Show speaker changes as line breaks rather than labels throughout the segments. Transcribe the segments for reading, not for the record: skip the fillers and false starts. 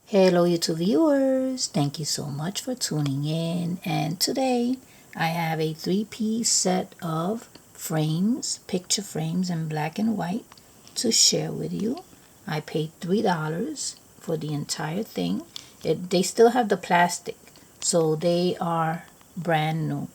Hello YouTube viewers, thank you so much for tuning in, and today I have a three-piece set of frames, picture frames in black and white to share with you. I paid $3 for the entire thing. They still have the plastic, so they are brand new,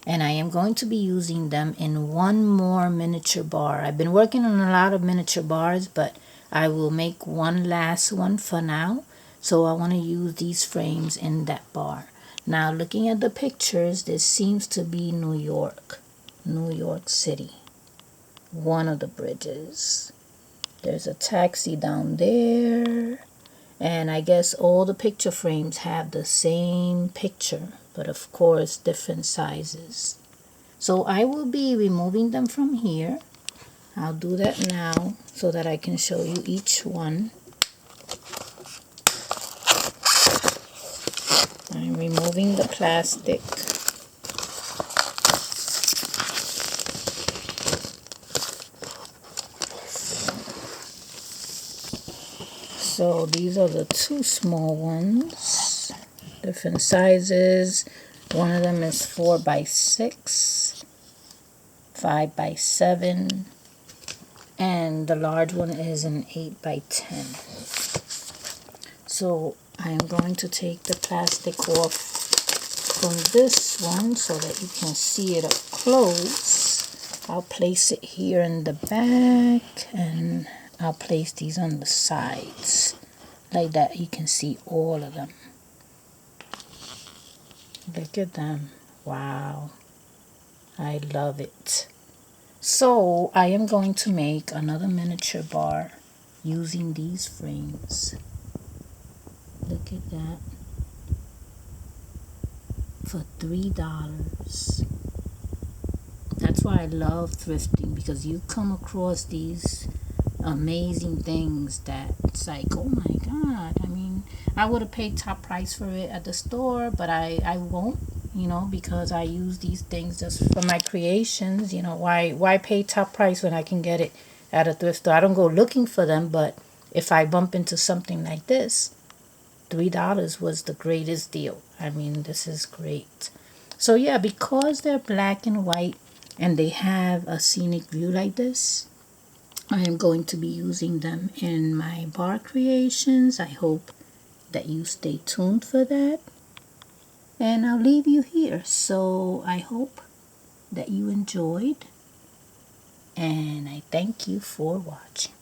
and I am going to be using them in one more miniature bar. I've been working on a lot of miniature bars, but I will make one last one for now. So I want to use these frames in that bar. Now looking at the pictures, this seems to be New York City. One of the bridges. There's a taxi down there. And I guess all the picture frames have the same picture, but of course different sizes. So I will be removing them from here. I'll do that now so that I can show you each one. I'm removing the plastic. So these are the two small ones, different sizes. One of them is 4 by 6, 5 by 7, and the large one is an 8 by 10. So I am going to take the plastic off from this one so that you can see it up close. I'll place it here in the back, and I'll place these on the sides like that. You can see all of them. Look at them. Wow, I love it. So I am going to make another miniature bar using these frames. Look at that. For $3. That's why I love thrifting, because you come across these amazing things that it's like, oh my god. I mean, I would have paid top price for it at the store, but I won't, because I use these things just for my creations. Why pay top price when I can get it at a thrift store? I don't go looking for them, but if I bump into something like this, $3 was the greatest deal. I mean, this is great. So yeah, because they're black and white and they have a scenic view like this, I am going to be using them in my bar creations. I hope that you stay tuned for that. And I'll leave you here. So I hope that you enjoyed, and I thank you for watching.